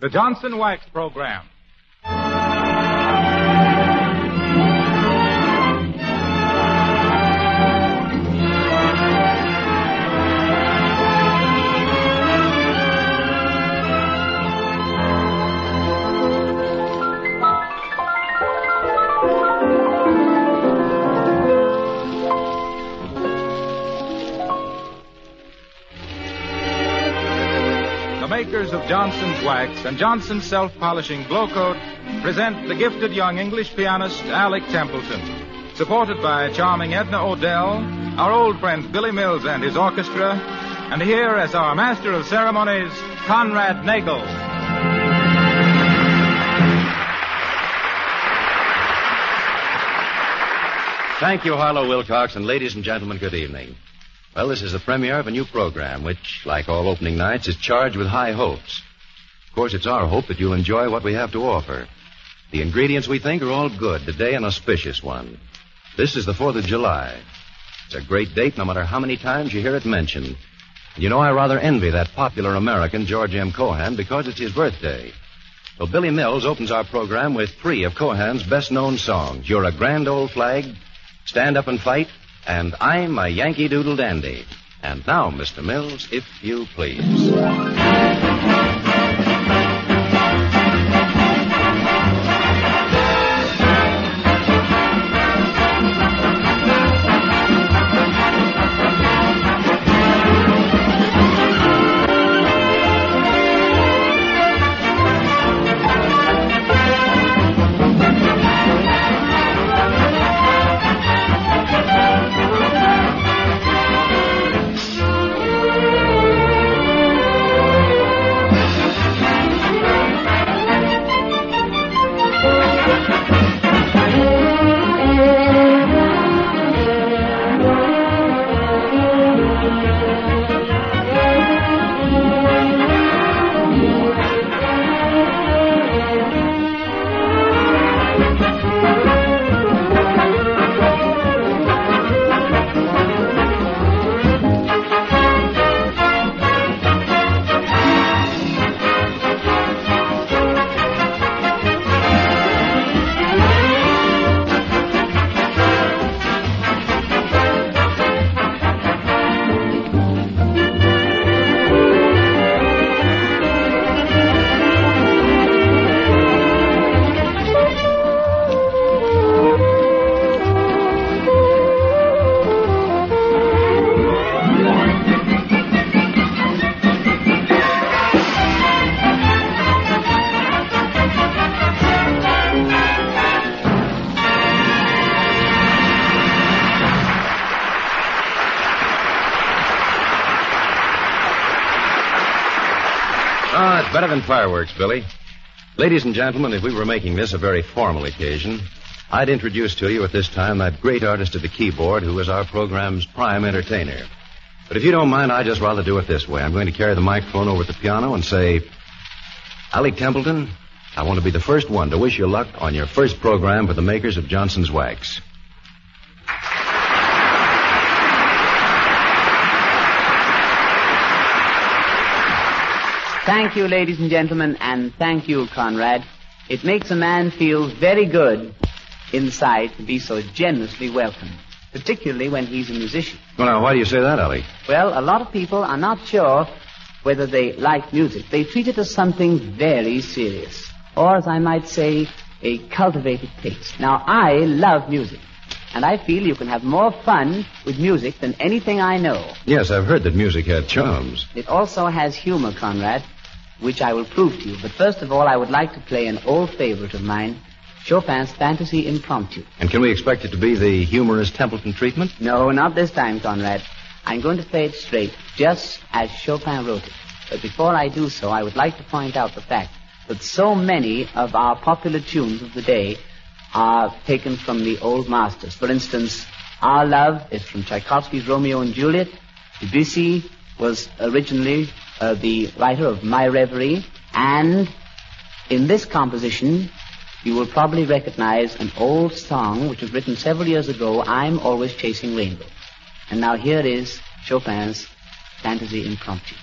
the Johnson Wax Program. Makers of Johnson's Wax and Johnson's Self-Polishing Glow Coat present the gifted young English pianist Alec Templeton, supported by charming Edna Odell, our old friend Billy Mills and his orchestra, and here as our master of ceremonies, Conrad Nagel. Thank you, Harlow Wilcox, and ladies and gentlemen, good evening. Well, this is the premiere of a new program, which, like all opening nights, is charged with high hopes. Of course, it's our hope that you'll enjoy what we have to offer. The ingredients, we think, are all good. Today, an auspicious one. This is the 4th of July. It's a great date, no matter how many times you hear it mentioned. You know, I rather envy that popular American, George M. Cohan, because it's his birthday. So Billy Mills opens our program with 3 of Cohan's best-known songs. You're a Grand Old Flag, Stand Up and Fight, and I'm a Yankee Doodle Dandy. And now, Mr. Mills, if you please. Better than fireworks, Billy. Ladies and gentlemen, if we were making this a very formal occasion, I'd introduce to you at this time that great artist of the keyboard who is our program's prime entertainer. But if you don't mind, I'd just rather do it this way. I'm going to carry the microphone over to the piano and say, Alec Templeton, I want to be the first one to wish you luck on your first program for the makers of Johnson's Wax. Thank you, ladies and gentlemen, and thank you, Conrad. It makes a man feel very good inside to be so generously welcomed, particularly when he's a musician. Well, now, why do you say that, Alec? Well, a lot of people are not sure whether they like music. They treat it as something very serious, or, as I might say, a cultivated taste. Now, I love music, and I feel you can have more fun with music than anything I know. Yes, I've heard that music had charms. It also has humor, Conrad, which I will prove to you. But first of all, I would like to play an old favorite of mine, Chopin's Fantasy Impromptu. And can we expect it to be the humorous Templeton treatment? No, not this time, Conrad. I'm going to play it straight, just as Chopin wrote it. But before I do so, I would like to point out the fact that so many of our popular tunes of the day are taken from the old masters. For instance, Our Love is from Tchaikovsky's Romeo and Juliet. Debussy was originally the writer of My Reverie, and in this composition you will probably recognize an old song which was written several years ago, I'm Always Chasing Rainbows. And now here is Chopin's Fantasy Impromptu.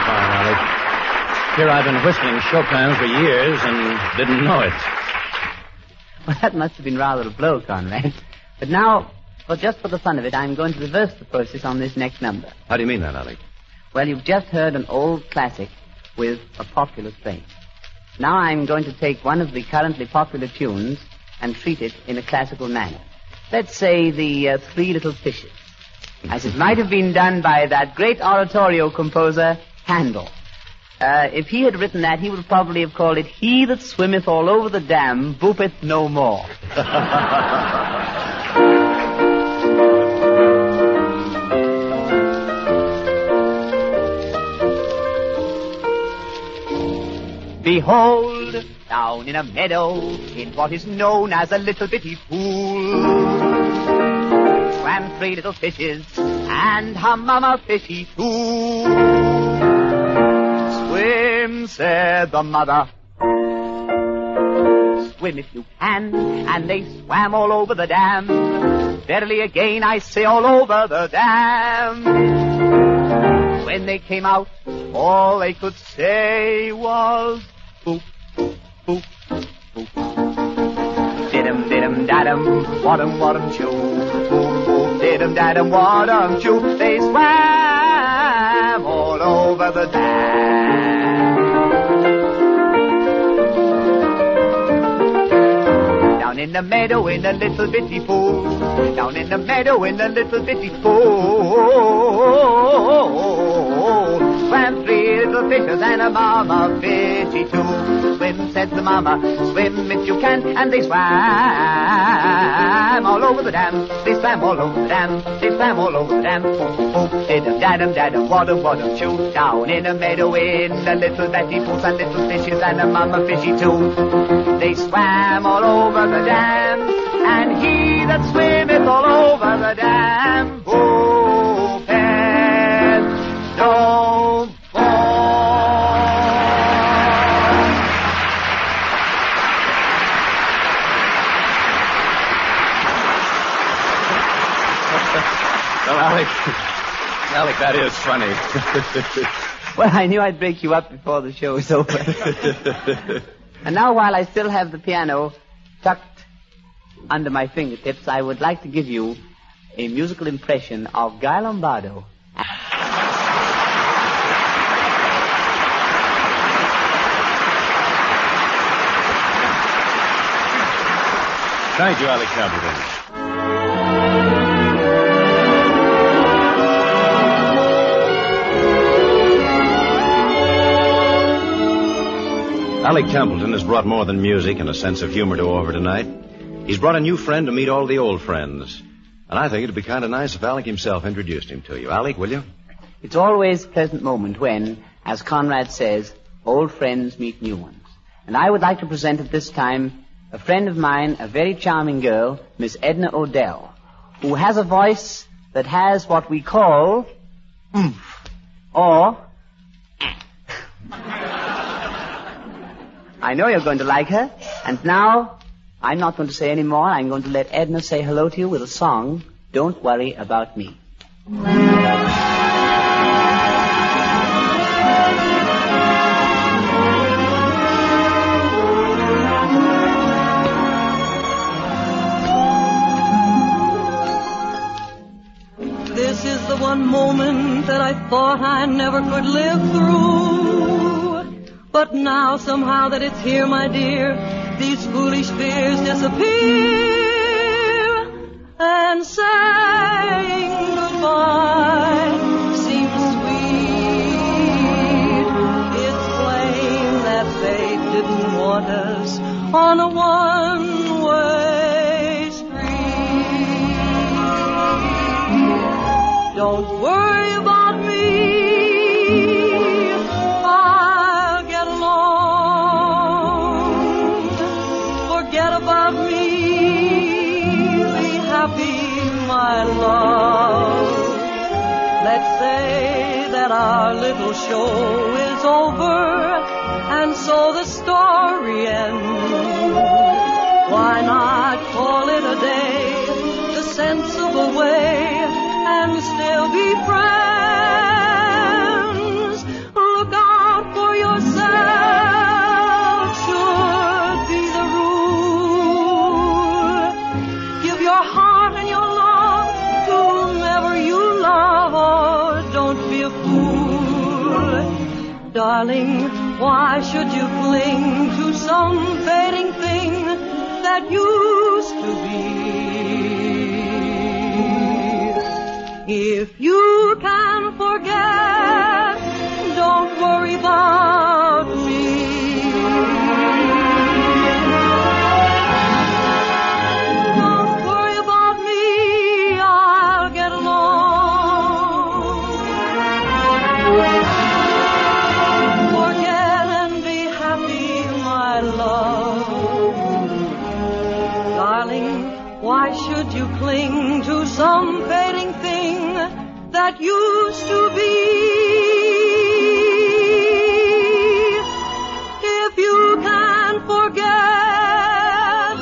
fine, Alec. Here I've been whistling Chopin for years and didn't know it. Well, that must have been rather a blow, Conrad. But now, just for the fun of it, I'm going to reverse the process on this next number. How do you mean that, Alec? Well, you've just heard an old classic with a popular strain. Now I'm going to take one of the currently popular tunes and treat it in a classical manner. Let's say the Three Little Fishes, as it might have been done by that great oratorio composer, Handel. If he had written that, he would probably have called it He That Swimmeth All Over the Dam Boopeth No More. Behold, down in a meadow, in what is known as a little bitty pool, swam three little fishes, and her mama fishy too. Swim, said the mother, swim if you can, and they swam all over the dam. Verily again I say all over the dam. When they came out, all they could say was, boop, boop, boop, boop. Didum, didum, dadum, wadum, wadum, choo. Boop, boop, didum, dadum, wadum, choo. They swam all over the dam. Down in the meadow in a little bitty pool. Down in the meadow in a little bitty pool. Swam three little fishes and a mama fishy too. Swim, said the mama, swim if you can. And they swam all over the dam. They swam all over the dam. They swam all over the dam. Boop, boop, didum, dadum, dadum, wadum, wadum, choo. Down in a meadow in a little betty pool. And little fishes and a mama fishy too. They swam all over the dam. And he that swimmeth all over the dam, boopeth no Well, Alec, that is funny. Well, I knew I'd break you up before the show was over. And now, while I still have the piano tucked under my fingertips, I would like to give you a musical impression of Guy Lombardo. Thank you, Alec Templeton. Alec Templeton has brought more than music and a sense of humor to over tonight. He's brought a new friend to meet all the old friends. And I think it'd be kind of nice if Alec himself introduced him to you. Alec, will you? It's always a pleasant moment when, as Conrad says, old friends meet new ones. And I would like to present at this time a friend of mine, a very charming girl, Miss Edna Odell, who has a voice that has what we call or I know you're going to like her. And now, I'm not going to say any more. I'm going to let Edna say hello to you with a song, Don't Worry About Me. This is the one moment that I thought I never could live through. But now somehow that it's here, my dear, these foolish fears disappear. And saying goodbye seems sweet. It's plain that fate didn't want us on a one-way street. Don't worry about me. I'll get along. Forget about me. Be happy, my love. Let's say that our little show is over, and so the story ends. Why not call it a day, the sensible way, and still be friends? darling, why should you cling to some fading thing that used to be? If you can forget, don't worry about me. Don't worry about me, I'll get along. Forget and be happy, my love. Darling, why should you cling to some fading thing that used to be? If you can forget,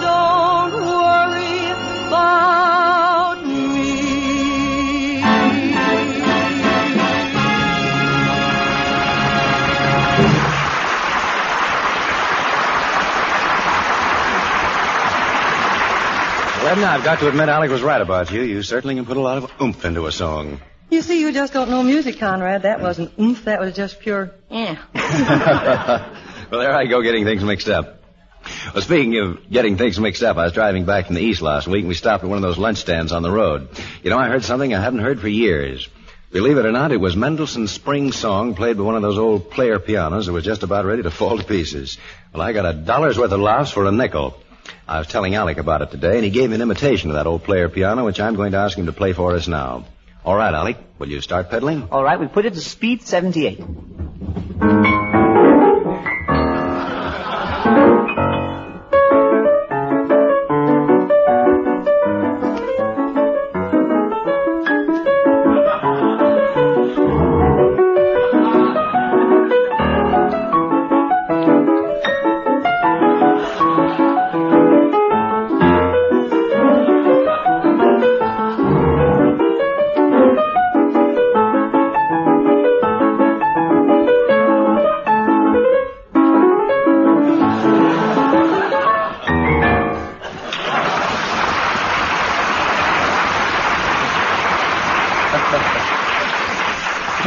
don't worry about me. Well, Edna, I've got to admit Alec was right about you. You certainly can put a lot of oomph into a song. You see, you just don't know music, Conrad. That wasn't oomph, that was just pure eh. Well, there I go getting things mixed up. Well, speaking of getting things mixed up, I was driving back from the east last week, and we stopped at one of those lunch stands on the road. You know, I heard something I hadn't heard for years. Believe it or not, it was Mendelssohn's Spring Song played by one of those old player pianos that was just about ready to fall to pieces. Well, I got $1 worth of laughs for a nickel. I was telling Alec about it today, and he gave me an imitation of that old player piano, which I'm going to ask him to play for us now. All right, Alec, will you start pedaling? All right, we put it to speed 78.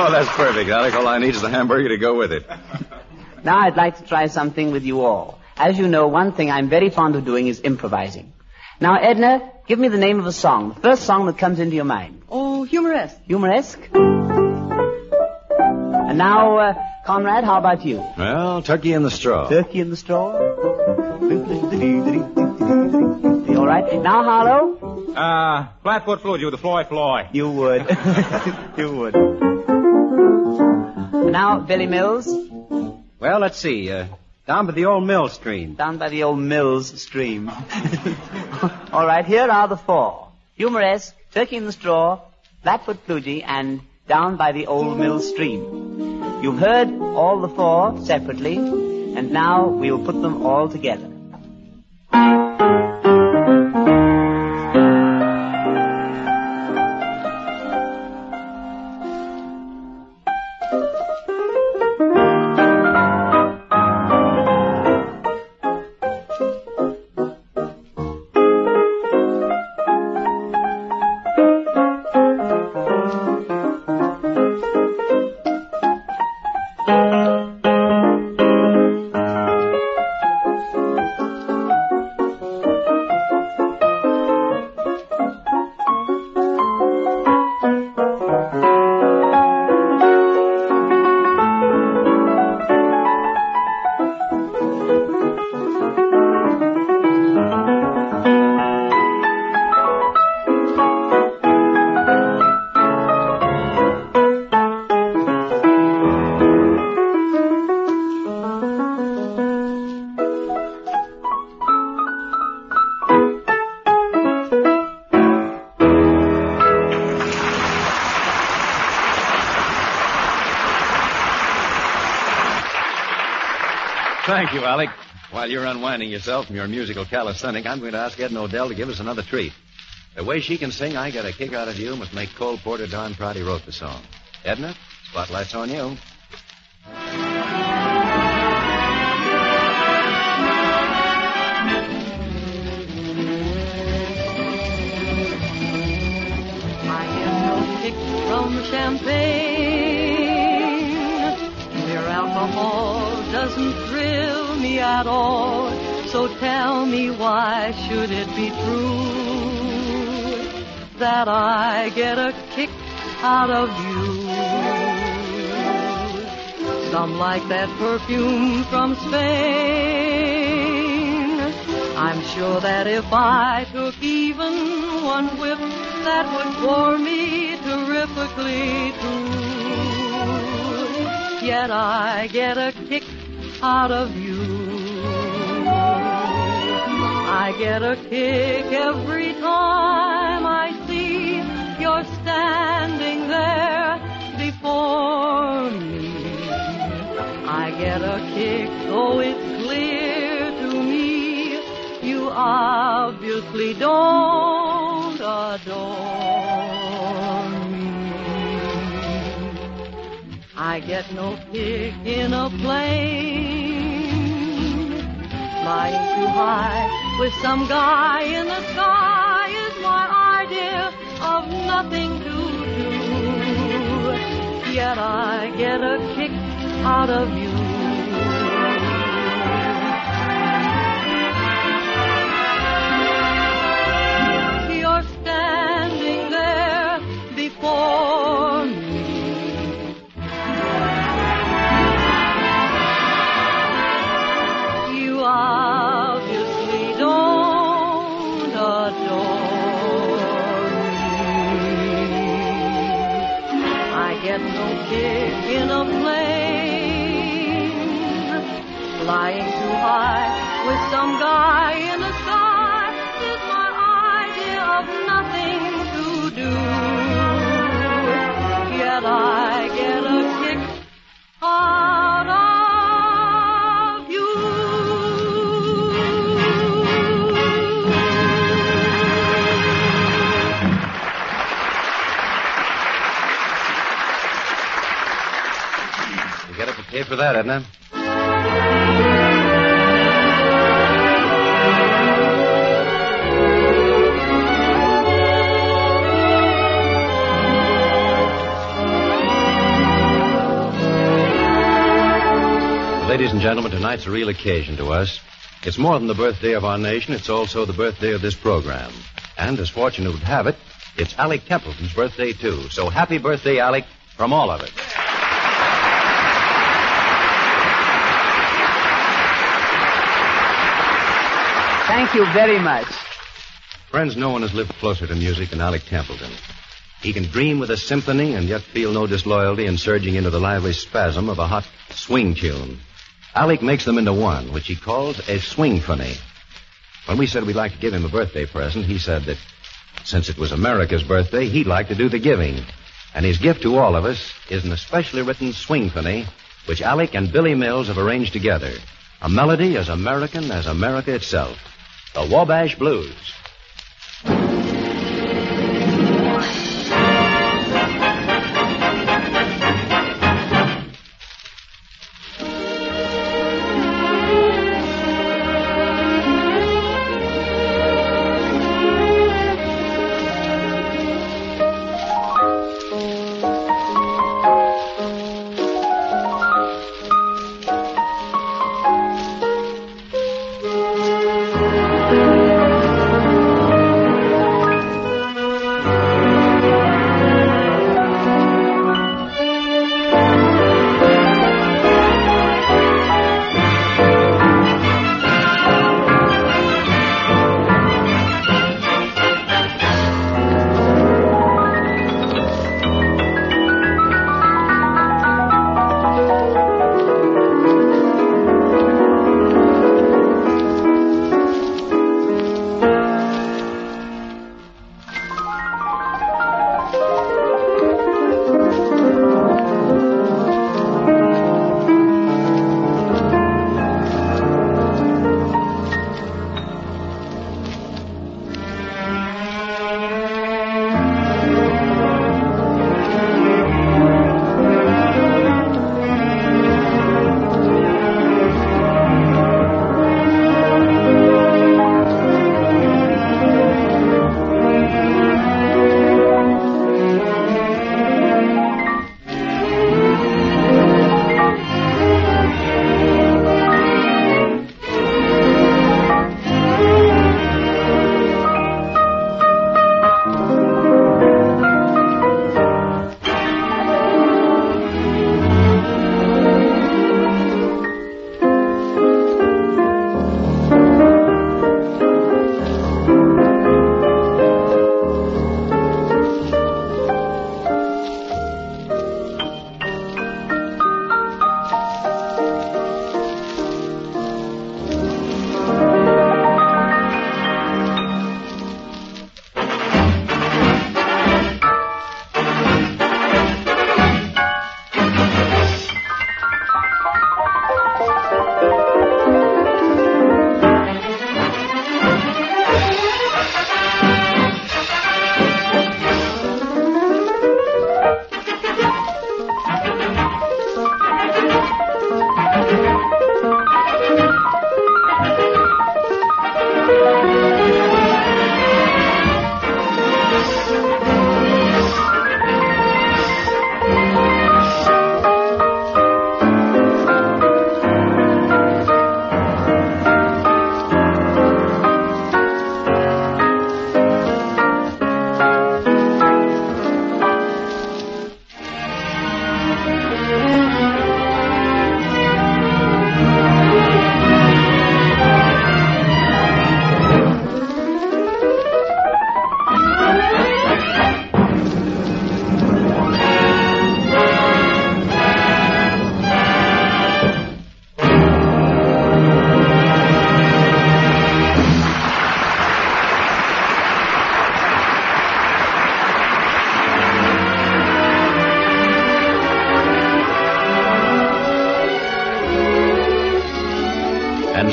Oh, that's perfect, Alec. All I need is the hamburger to go with it. Now I'd like to try something with you all. As you know, one thing I'm very fond of doing is improvising. Now, Edna, give me the name of a song. The first song that comes into your mind. Oh, humoresque. Humoresque? And now, Conrad, how about you? Well, Turkey in the Straw. Turkey in the straw? All right. Now, Harlow? Flatfoot Fluid, you the Floy. You would. You would. Now, Billy Mills? Well, let's see. Down by the old mill stream. Down by the old Mills stream. All right, here are the four. Humoresque, Turkey in the Straw, Flatfoot Flugy, and Down by the Old Mill Stream. You've heard all the four separately, and now we'll put them all together. Thank you, Alec. While you're unwinding yourself from your musical calisthenic, I'm going to ask Edna Odell to give us another treat. The way she can sing, I get a kick out of you, must make Cole Porter darn proud he wrote the song. Edna, spotlight's on you. I get no kick from champagne, alcohol doesn't thrill me at all. So tell me, why should it be true that I get a kick out of you? Some like that perfume from Spain. I'm sure that if I took even one whiff, that would bore me terrifically too. Yet I get a kick out of you. I get a kick every time I see you're standing there before me. I get a kick, though it's clear to me you obviously don't adore me. I get no kick in a plane, flying too high with some guy in the sky is my idea of nothing to do. Yet I get a kick out of you. You're standing there before me. You obviously don't adore me. I get no kick in a plane, flying too high with some guy in the sky is my idea of nothing to do. Yet I get a kick out of you. You get up to pay for that, Edna? Ladies and gentlemen, tonight's a real occasion to us. It's more than the birthday of our nation, it's also the birthday of this program. And as fortune would have it, it's Alec Templeton's birthday, too. So happy birthday, Alec, from all of us. Thank you very much. Friends, no one has lived closer to music than Alec Templeton. He can dream with a symphony and yet feel no disloyalty in surging into the lively spasm of a hot swing tune. Alec makes them into one, which he calls a swing-phony. When we said we'd like to give him a birthday present, he said that since it was America's birthday, he'd like to do the giving. And his gift to all of us is an especially written swing-phony, which Alec and Billy Mills have arranged together. A melody as American as America itself. The Wabash Blues.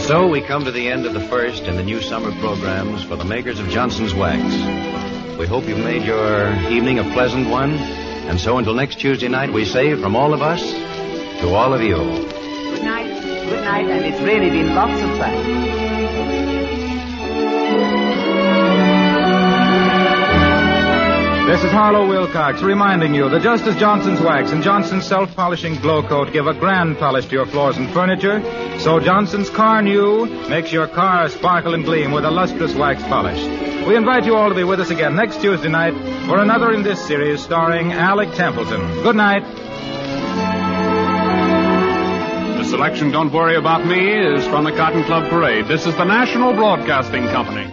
so we come to the end of the first in the new summer programs for the makers of Johnson's Wax. We hope you've made your evening a pleasant one. And so until next Tuesday night, we say from all of us to all of you. Good night, and it's really been lots of fun. This is Harlow Wilcox reminding you that just as Johnson's Wax and Johnson's Self-Polishing Glow Coat give a grand polish to your floors and furniture, so Johnson's Car New makes your car sparkle and gleam with a lustrous wax polish. We invite you all to be with us again next Tuesday night for another in this series starring Alec Templeton. Good night. The selection, Don't Worry About Me, is from the Cotton Club Parade. This is the National Broadcasting Company.